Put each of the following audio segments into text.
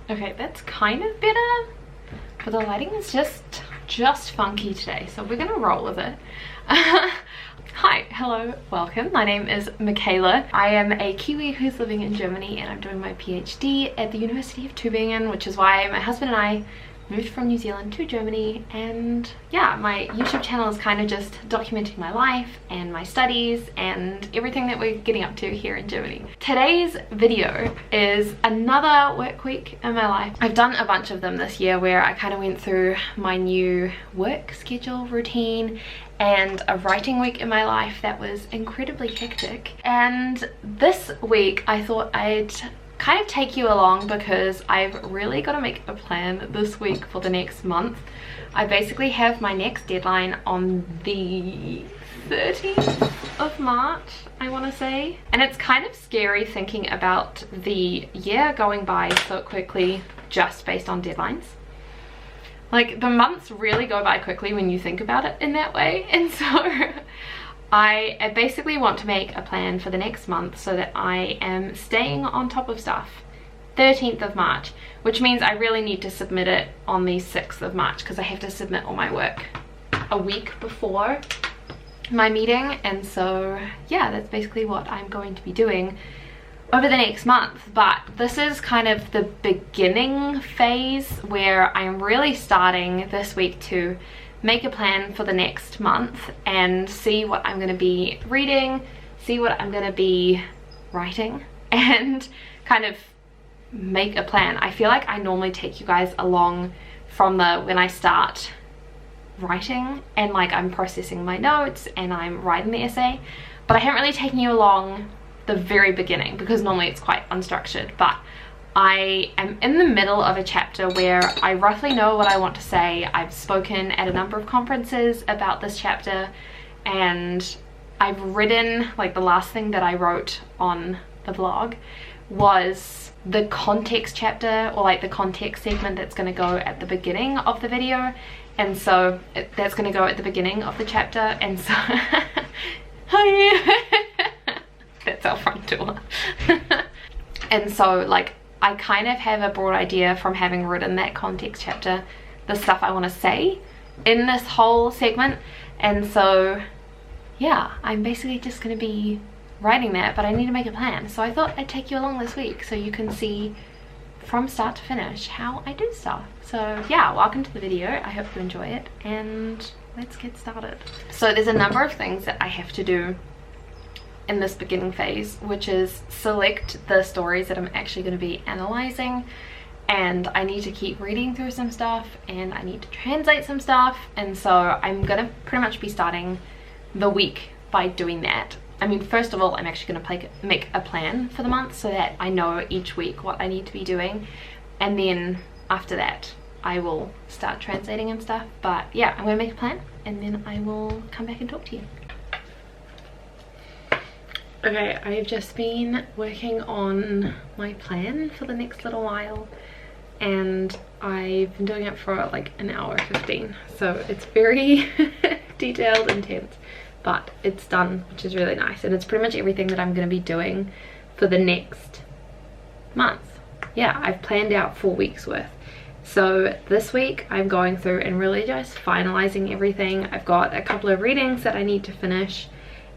Okay, that's kind of better, but the lighting is just funky today, so we're gonna roll with it. Hi, hello, welcome. My name is Michaela. I am a Kiwi who's living in Germany, and I'm doing my PhD at the University of Tübingen, which is why my husband and I moved from New Zealand to Germany. And yeah, my YouTube channel is kind of just documenting my life and my studies and everything that we're getting up to here in Germany. Today's video is another work week in my life. I've done a bunch of them this year where I kind of went through my new work schedule routine and a writing week in my life that was incredibly hectic. And this week I thought I'd kind of take you along because I've really got to make a plan this week for the next month. I basically have my next deadline on the 13th of March, I want to say. And it's kind of scary thinking about the year going by so quickly just based on deadlines. Like, the months really go by quickly when you think about it in that way. And so I basically want to make a plan for the next month so that I am staying on top of stuff. 13th of March, which means I really need to submit it on the 6th of March because I have to submit all my work a week before my meeting. And so yeah, that's basically what I'm going to be doing over the next month. But this is kind of the beginning phase where I'm really starting this week to make a plan for the next month and see what I'm going to be reading, see what I'm going to be writing, and kind of make a plan. I feel like I normally take you guys along from when I start writing and like I'm processing my notes and I'm writing the essay, but I haven't really taken you along the very beginning because normally it's quite unstructured. But I am in the middle of a chapter where I roughly know what I want to say. I've spoken at a number of conferences about this chapter, and I've written, like, the last thing that I wrote on the blog was the context chapter, or like the context segment that's going to go at the beginning of the video. And so that's going to go at the beginning of the chapter. And so hi. That's our front door. And so like I kind of have a broad idea from having written that context chapter, the stuff I want to say in this whole segment. And so yeah, I'm basically just going to be writing that, but I need to make a plan. So I thought I'd take you along this week so you can see from start to finish how I do stuff. So yeah, welcome to the video. I hope you enjoy it, and let's get started. So there's a number of things that I have to do in this beginning phase, which is select the stories that I'm actually going to be analysing, and I need to keep reading through some stuff, and I need to translate some stuff. And so I'm going to pretty much be starting the week by doing that. I mean, first of all, I'm actually going to make a plan for the month so that I know each week what I need to be doing, and then after that I will start translating and stuff. But yeah, I'm going to make a plan and then I will come back and talk to you. Okay, I've just been working on my plan for the next little while, and I've been doing it for like an hour 15, so it's very detailed, intense, but it's done, which is really nice. And it's pretty much everything that I'm going to be doing for the next month. Yeah, I've planned out 4 weeks worth. So this week I'm going through and really just finalizing everything. I've got a couple of readings that I need to finish,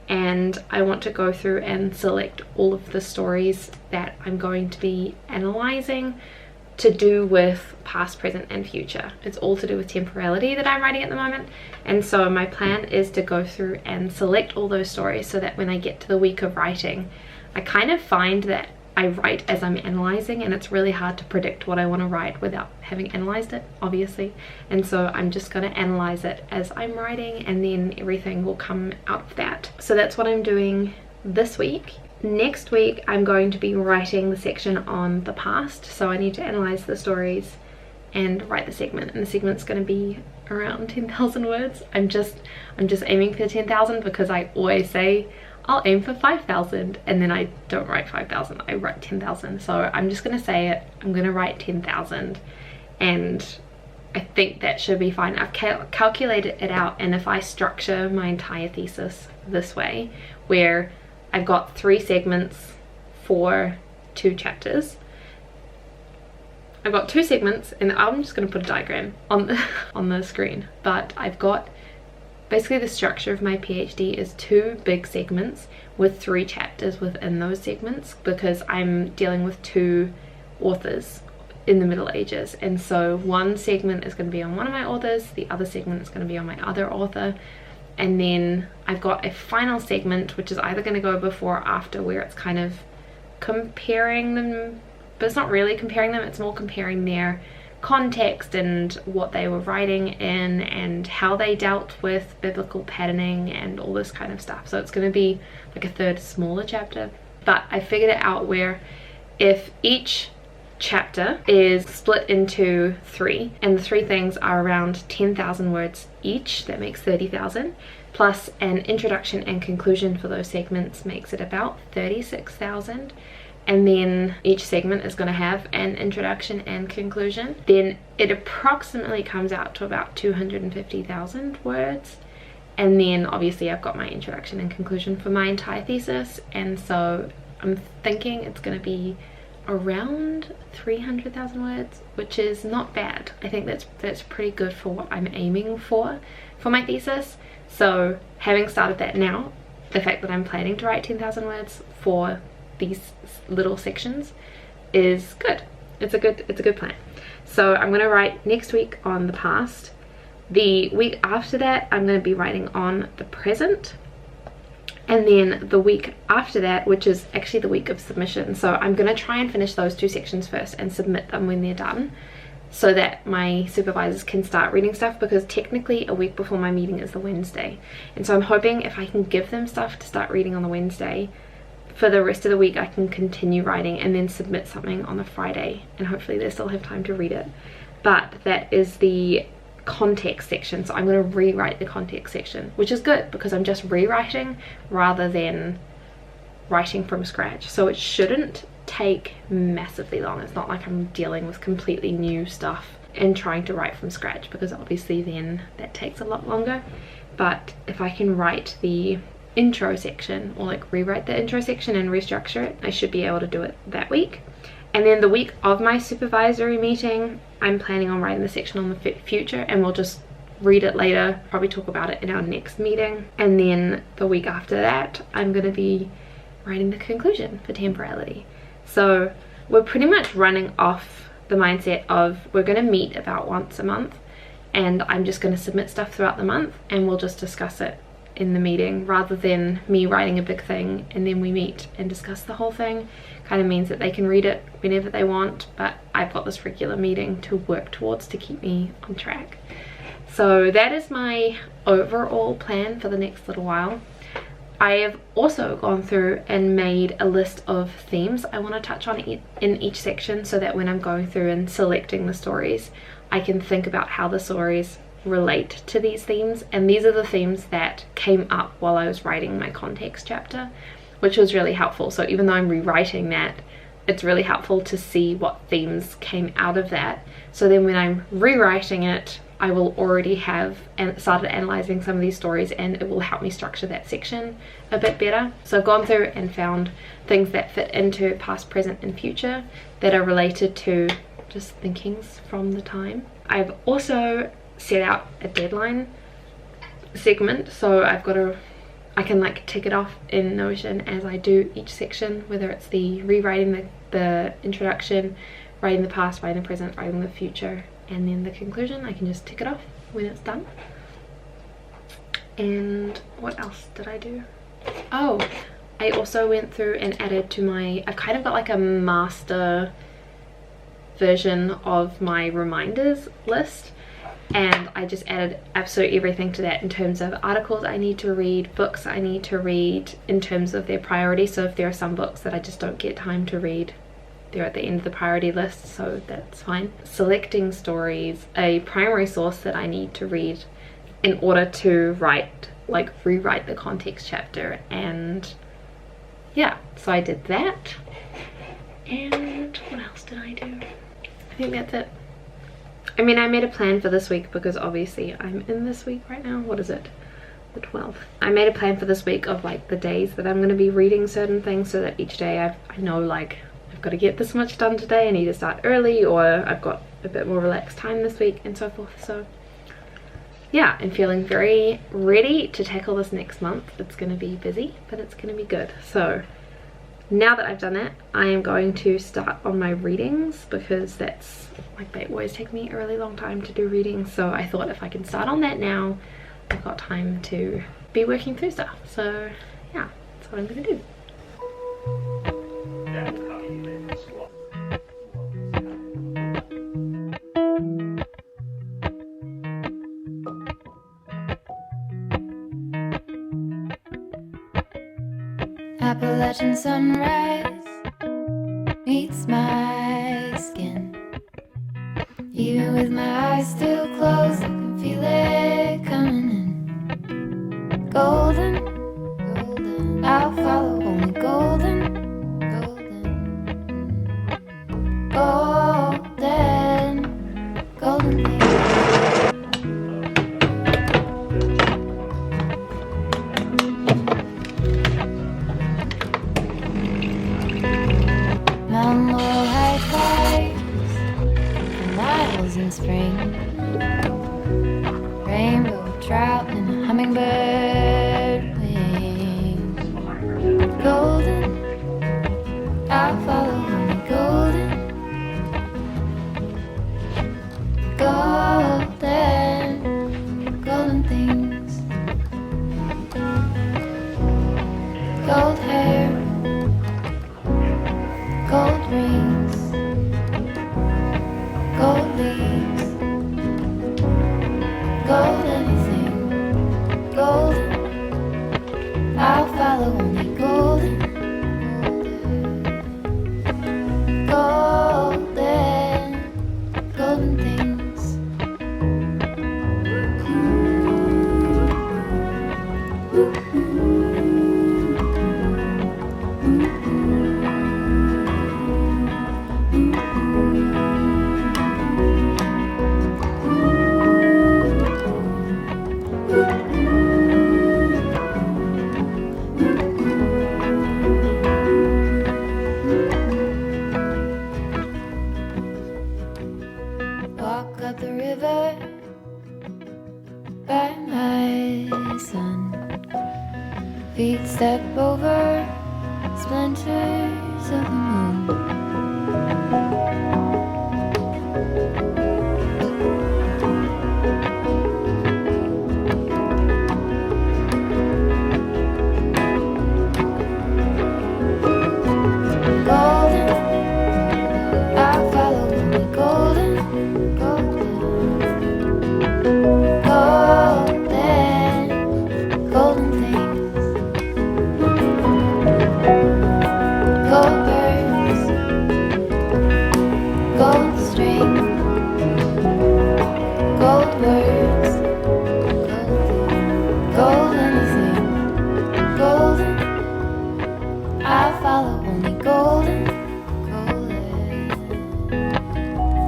and I want to go through and select all of the stories that I'm going to be analysing to do with past, present and future. It's all to do with temporality that I'm writing at the moment. And so my plan is to go through and select all those stories so that when I get to the week of writing, I kind of find that I write as I'm analysing, and it's really hard to predict what I want to write without having analysed it, obviously. And so I'm just going to analyse it as I'm writing, and then everything will come out of that. So that's what I'm doing this week. Next week I'm going to be writing the section on the past, so I need to analyse the stories and write the segment, and the segment's going to be around 10,000 words. I'm just aiming for 10,000 because I always say I'll aim for 5,000, and then I don't write 5,000, I write 10,000. So I'm just gonna say it, I'm gonna write 10,000, and I think that should be fine. I've calculated it out, and if I structure my entire thesis this way, where I've got 3 segments for 2 chapters, I've got 2 segments, and I'm just going to put a diagram on the screen. But I've got basically the structure of my PhD is 2 big segments with 3 chapters within those segments, because I'm dealing with 2 authors in the Middle Ages, and so one segment is going to be on one of my authors, the other segment is going to be on my other author, and then I've got a final segment which is either going to go before or after, where it's kind of comparing them, but it's not really comparing them, it's more comparing their context and what they were writing in and how they dealt with biblical patterning and all this kind of stuff. So it's going to be like a third smaller chapter, but I figured it out where if each chapter is split into 3, and the 3 things are around 10,000 words each, that makes 30,000, plus an introduction and conclusion for those segments makes it about 36,000, and then each segment is going to have an introduction and conclusion, then it approximately comes out to about 250,000 words. And then obviously I've got my introduction and conclusion for my entire thesis, and so I'm thinking it's going to be around 300,000 words, which is not bad. I think that's pretty good for what I'm aiming for my thesis. So having started that now, the fact that I'm planning to write 10,000 words for these little sections is good. It's a good plan. So I'm going to write next week on the past. The week after that I'm going to be writing on the present, and then the week after that, which is actually the week of submission, so I'm going to try and finish those 2 sections first and submit them when they're done, so that my supervisors can start reading stuff, because technically a week before my meeting is the Wednesday, and so I'm hoping if I can give them stuff to start reading on the Wednesday, for the rest of the week I can continue writing and then submit something on the Friday, and hopefully they still have time to read it. But that is the context section, so I'm going to rewrite the context section, which is good because I'm just rewriting rather than writing from scratch, so it shouldn't take massively long. It's not like I'm dealing with completely new stuff and trying to write from scratch, because obviously then that takes a lot longer. But if I can write the intro section, or like rewrite the intro section and restructure it, I should be able to do it that week. And then the week of my supervisory meeting, I'm planning on writing the section on the future, and we'll just read it later, probably talk about it in our next meeting. And then the week after that, I'm going to be writing the conclusion for temporality. So we're pretty much running off the mindset of we're going to meet about once a month, and I'm just going to submit stuff throughout the month and we'll just discuss it in the meeting, rather than me writing a big thing and then we meet and discuss the whole thing. Kind of means that they can read it whenever they want, but I've got this regular meeting to work towards to keep me on track. So that is my overall plan for the next little while. I have also gone through and made a list of themes I want to touch on in each section, so that when I'm going through and selecting the stories, I can think about how the stories relate to these themes. And these are the themes that came up while I was writing my context chapter, which was really helpful. So even though I'm rewriting that, it's really helpful to see what themes came out of that, so then when I'm rewriting it, I will already have started analysing some of these stories, and it will help me structure that section a bit better. So I've gone through and found things that fit into past, present and future that are related to just thinkings from the time. I've also set out a deadline segment, so I can like tick it off in Notion as I do each section, whether it's the rewriting the introduction, writing the past, writing the present, writing the future, and then the conclusion. I can just tick it off when it's done. And what else did I do? Oh, I also went through and added to my, I've kind of got like a master version of my reminders list, and I just added absolutely everything to that in terms of articles I need to read, books I need to read in terms of their priority. So if there are some books that I just don't get time to read, they're at the end of the priority list, so that's fine. Selecting stories, a primary source that I need to read in order to rewrite the context chapter, and yeah, so I did that. And what else did I do? I think that's it. I mean, I made a plan for this week because obviously I'm in this week right now. What is it? The 12th. I made a plan for this week of like the days that I'm going to be reading certain things, so that each day I know like I've I've got to get this much done today, I need to start early, or I've got a bit more relaxed time this week and so forth. So yeah, I'm feeling very ready to tackle this next month. It's going to be busy, but it's going to be good. So now that I've done it, I am going to start on my readings, because that's like, they always take me a really long time to do readings. So I thought if I can start on that now, I've got time to be working through stuff. So yeah, that's what I'm going to do. Appalachian sunrise meets my skin. Even with my eyes still closed, I can feel it coming in. Golden, golden, I'll follow only golden, golden, golden, golden things. Mount Laurel high fives for miles in spring. Rainbow trout and a hummingbird wings. Golden, I'll follow only golden, golden, golden things. Gold hair, gold rings, gold leaves, gold anything, golden, I'll follow only golden, golden, golden things. Walk up the river by my son. Feet step over splinters of the moon. Golden, I'll follow only golden, golden, golden things. Gold birds, gold string, gold words, gold anything, golden, I'll follow only golden,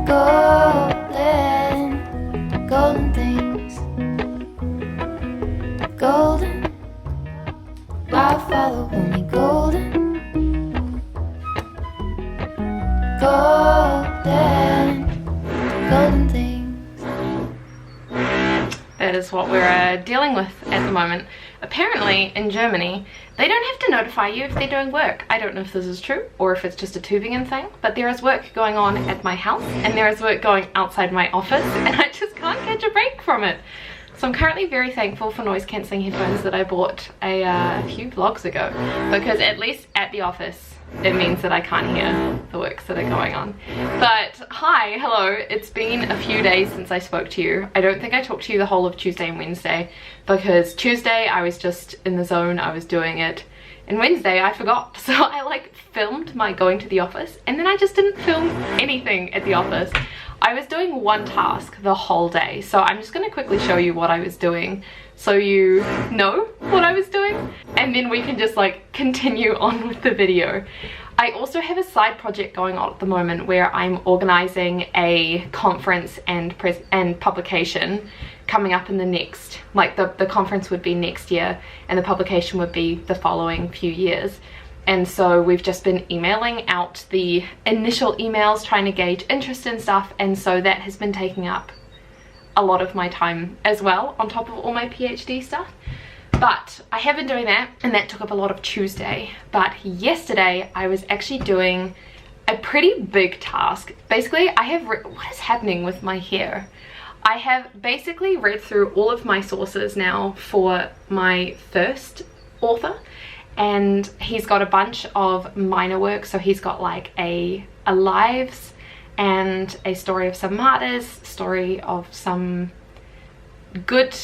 golden, golden things. Golden, I'll follow only golden, golden, golden things. That is what we're dealing with at the moment. Apparently in Germany, they don't have to notify you if they're doing work. I don't know if this is true or if it's just a Tübingen thing, but there is work going on at my house and there is work going outside my office, and I just can't catch a break from it. So I'm currently very thankful for noise cancelling headphones that I bought a few vlogs ago, because at least at the office it means that I can't hear the works that are going on. But hi, hello, it's been a few days since I spoke to you. I don't think I talked to you the whole of Tuesday and Wednesday, because Tuesday I was just in the zone, I was doing it, and Wednesday I forgot. So I like filmed my going to the office and then I just didn't film anything at the office. I was doing one task the whole day, so I'm just going to quickly show you what I was doing so you know what I was doing, and then we can just like continue on with the video. I also have a side project going on at the moment where I'm organizing a conference and publication coming up in the next, like the conference would be next year and the publication would be the following few years. And so we've just been emailing out the initial emails, trying to gauge interest in stuff, and so that has been taking up a lot of my time as well, on top of all my PhD stuff. But I have been doing that, and that took up a lot of Tuesday. But yesterday I was actually doing a pretty big task. Basically, what is happening with my hair? I have basically read through all of my sources now for my first author, and he's got a bunch of minor works. So he's got like a lives and a story of some martyrs, story of some good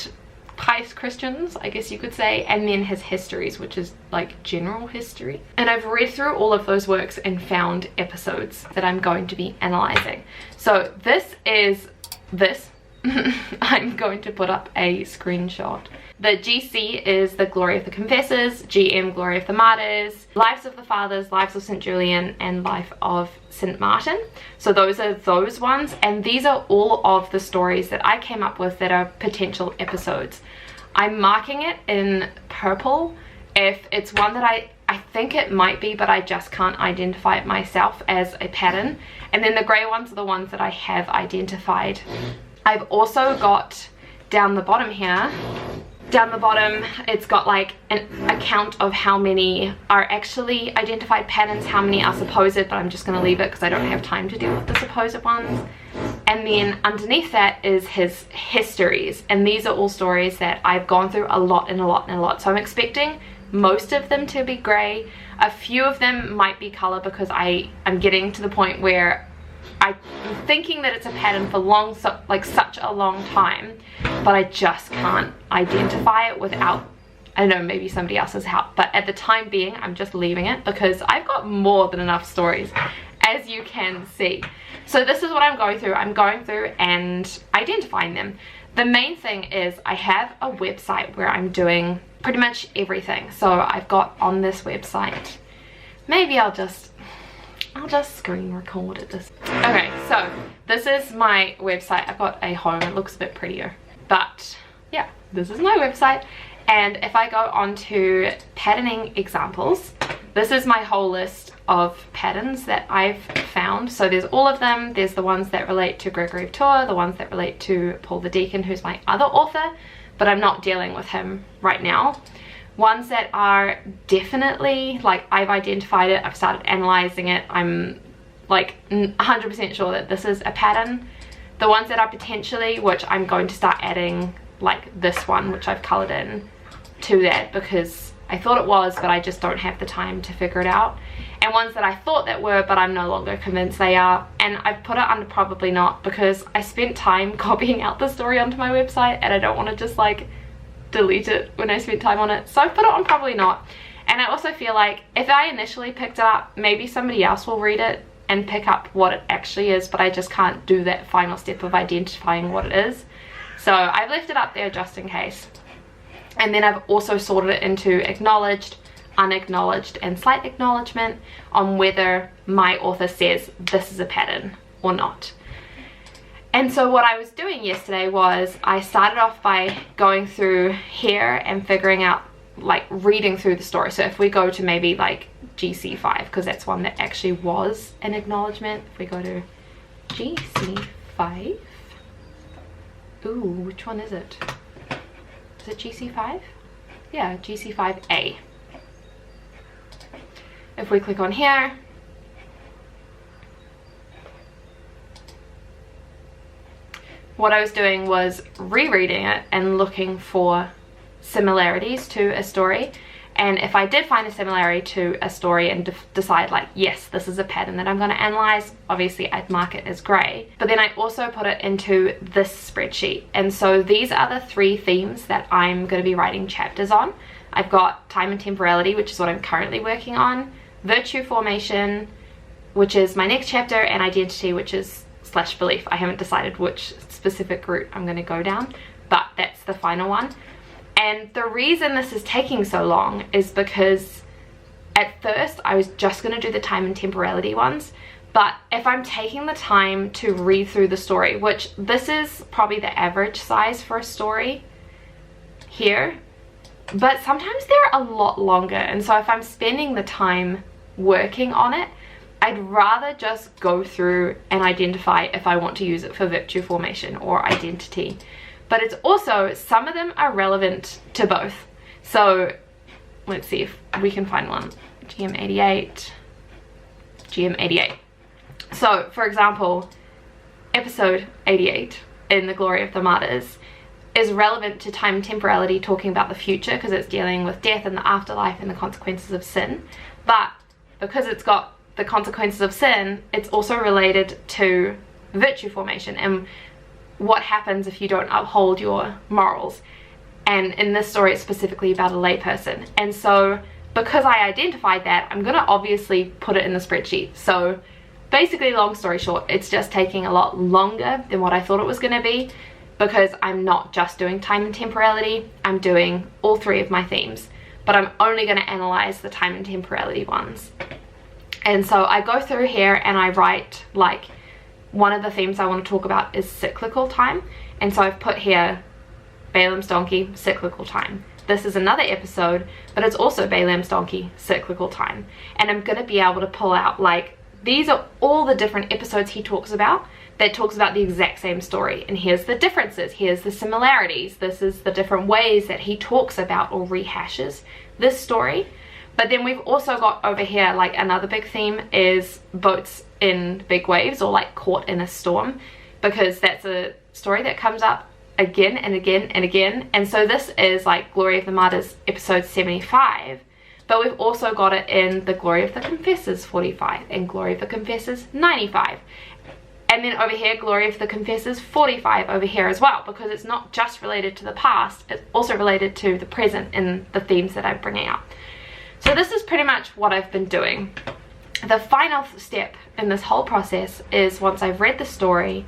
pious Christians, I guess you could say, and then his histories, which is like general history. And I've read through all of those works and found episodes that I'm going to be analysing. So I'm going to put up a screenshot. The GC is the Glory of the Confessors, GM Glory of the Martyrs, Lives of the Fathers, Lives of St. Julian, and Life of St. Martin. So those are those ones, and these are all of the stories that I came up with that are potential episodes. I'm marking it in purple if it's one that I think it might be, but I just can't identify it myself as a pattern. And then the grey ones are the ones that I have identified. I've also got down the bottom here, down the bottom, it's got like an account of how many are actually identified patterns, how many are supposed, but I'm just going to leave it because I don't have time to deal with the supposed ones. And then underneath that is his histories, and these are all stories that I've gone through a lot and a lot and a lot. So I'm expecting most of them to be grey. A few of them might be colour because I'm getting to the point where I'm thinking that it's a pattern for such a long time, but I just can't identify it without, I don't know, maybe somebody else's help. But at the time being, I'm just leaving it because I've got more than enough stories, as you can see. So this is what I'm going through. I'm going through and identifying them. The main thing is I have a website where I'm doing pretty much everything. So I've got on this website, maybe I'll just screen record it. Okay, so this is my website. I've got a home, it looks a bit prettier, but yeah, this is my website. And if I go on to patterning examples, this is my whole list of patterns that I've found. So there's all of them. There's the ones that relate to Gregory of Tours, the ones that relate to Paul the Deacon, who's my other author, but I'm not dealing with him right now. Ones that are definitely, like, I've identified it, I've started analysing it, I'm like 100% sure that this is a pattern. The ones that are potentially, which I'm going to start adding, like this one, which I've coloured in, to that because I thought it was, but I just don't have the time to figure it out. And ones that I thought that were, but I'm no longer convinced they are. And I've put it under probably not because I spent time copying out the story onto my website and I don't want to just like delete it when I spent time on it. So I've put it on probably not. And I also feel like if I initially picked it up, maybe somebody else will read it and pick up what it actually is, but I just can't do that final step of identifying what it is. So I've left it up there just in case. And then I've also sorted it into acknowledged, unacknowledged, and slight acknowledgement on whether my author says this is a pattern or not. And so what I was doing yesterday was I started off by going through here and figuring out, like, reading through the story. So if we go to maybe like GC5, because that's one that actually was an acknowledgement. If we go to GC5, ooh, which one is it? Is it GC5? Yeah, GC5A. If we click on here, what I was doing was rereading it and looking for similarities to a story. And if I did find a similarity to a story and decide like, yes, this is a pattern that I'm going to analyze, obviously I'd mark it as grey. But then I also put it into this spreadsheet. And so these are the 3 themes that I'm going to be writing chapters on. I've got time and temporality, which is what I'm currently working on, virtue formation, which is my next chapter, and identity, which is / belief. I haven't decided which specific route I'm going to go down, but that's the final one. And the reason this is taking so long is because at first I was just going to do the time and temporality ones, but if I'm taking the time to read through the story, which this is probably the average size for a story here, but sometimes they're a lot longer, and so if I'm spending the time working on it, I'd rather just go through and identify if I want to use it for virtue formation or identity. But it's also, some of them are relevant to both. So let's see if we can find one. GM88, GM88. So for example, episode 88 in The Glory of the Martyrs is relevant to time and temporality, talking about the future because it's dealing with death and the afterlife and the consequences of sin. But because it's got the consequences of sin, it's also related to virtue formation and what happens if you don't uphold your morals. And in this story it's specifically about a layperson, and so because I identified that, I'm gonna obviously put it in the spreadsheet. So basically, long story short, it's just taking a lot longer than what I thought it was gonna be, because I'm not just doing time and temporality, I'm doing all three of my themes, but I'm only gonna analyze the time and temporality ones. And so I go through here and I write, like, one of the themes I want to talk about is cyclical time, and so I've put here Balaam's donkey, cyclical time. This is another episode, but it's also Balaam's donkey, cyclical time. And I'm going to be able to pull out, like, these are all the different episodes he talks about that talks about the exact same story, and here's the differences, here's the similarities, this is the different ways that he talks about or rehashes this story. But then we've also got over here, like, another big theme is boats in big waves, or like caught in a storm, because that's a story that comes up again and again and again. And so this is like Glory of the Martyrs episode 75, but we've also got it in the Glory of the Confessors 45 and Glory of the Confessors 95, and then over here Glory of the Confessors 45 over here as well, because it's not just related to the past, it's also related to the present in the themes that I'm bringing up. So this is pretty much what I've been doing. The final step in this whole process is, once I've read the story,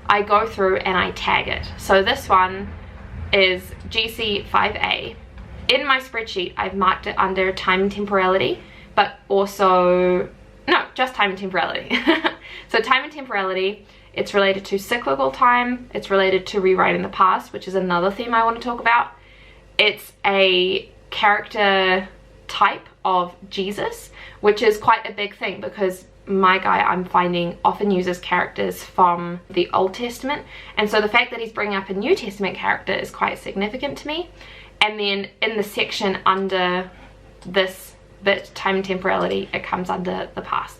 I go through and I tag it. So this one is GC5A. In my spreadsheet, I've marked it under time and temporality, but also, no, just time and temporality. So time and temporality, it's related to cyclical time, it's related to rewriting the past, which is another theme I want to talk about. It's a character type of Jesus, which is quite a big thing because my guy, I'm finding, often uses characters from the Old Testament, and so the fact that he's bringing up a New Testament character is quite significant to me. And then in the section under this bit, time and temporality, it comes under the past.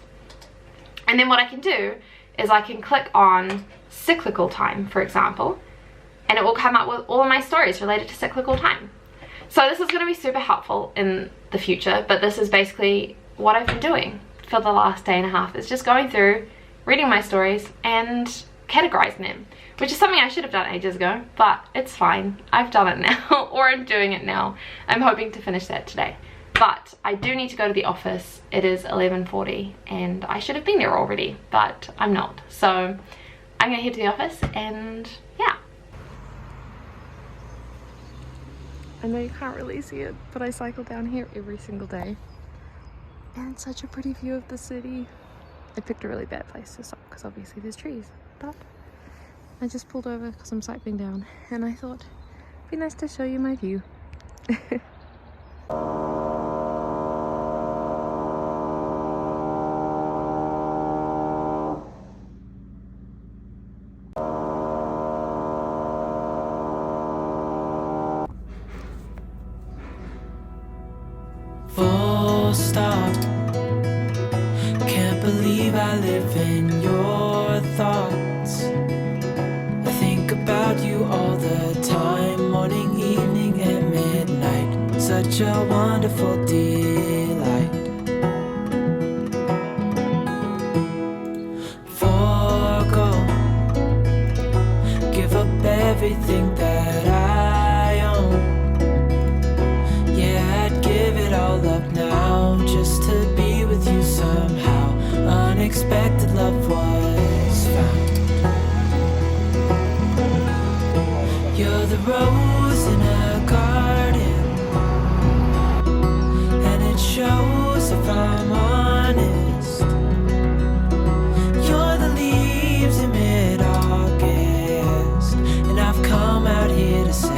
And then what I can do is I can click on cyclical time, for example, and it will come up with all of my stories related to cyclical time. So this is going to be super helpful in the future, but this is basically what I've been doing for the last day and a half, is just going through, reading my stories and categorizing them, which is something I should have done ages ago, but it's fine. I've done it now, or I'm doing it now. I'm hoping to finish that today. But I do need to go to the office. It is 11:40 and I should have been there already, but I'm not. So I'm gonna head to the office and yeah. I know you can't really see it, but I cycle down here every single day. And it's such a pretty view of the city. I picked a really bad place to stop because obviously there's trees, but I just pulled over because I'm cycling down and I thought it'd be nice to show you my view. Full stop. Can't believe I live in your thoughts. I think about you all the time, morning, evening, and midnight. Such a wonderful delight. Forgo, give up everything that I own. Yeah, I'd give it all up now just to be with you somehow. Unexpected love was found. You're the rose in a garden, and it shows if I'm honest. You're the leaves in mid-August, and I've come out here to say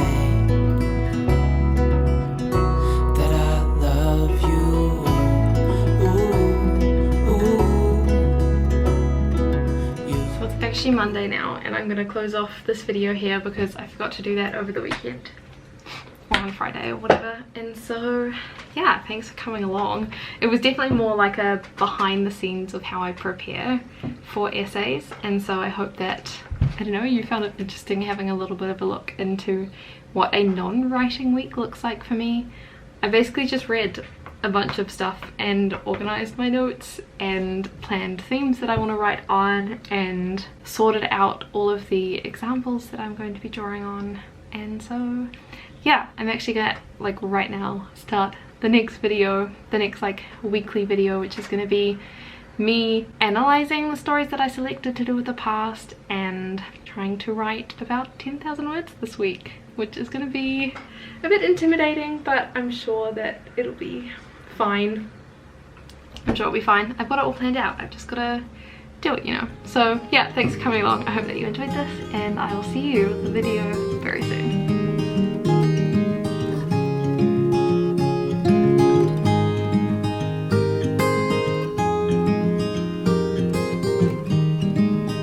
Monday now, and I'm gonna close off this video here because I forgot to do that over the weekend or on Friday or whatever. And so yeah, thanks for coming along. It was definitely more like a behind the scenes of how I prepare for essays, and so I hope that, I don't know, you found it interesting having a little bit of a look into what a non-writing week looks like for me. I basically just read a bunch of stuff and organized my notes and planned themes that I want to write on and sorted out all of the examples that I'm going to be drawing on. And so yeah, I'm actually gonna, like right now, start the next video, the next like weekly video, which is going to be me analysing the stories that I selected to do with the past and trying to write about 10,000 words this week, which is going to be a bit intimidating, but I'm sure that it'll be fine. I'm sure it'll be fine. I've got it all planned out. I've just got to do it, you know. So yeah, thanks for coming along. I hope that you enjoyed this, and I will see you with the video very soon.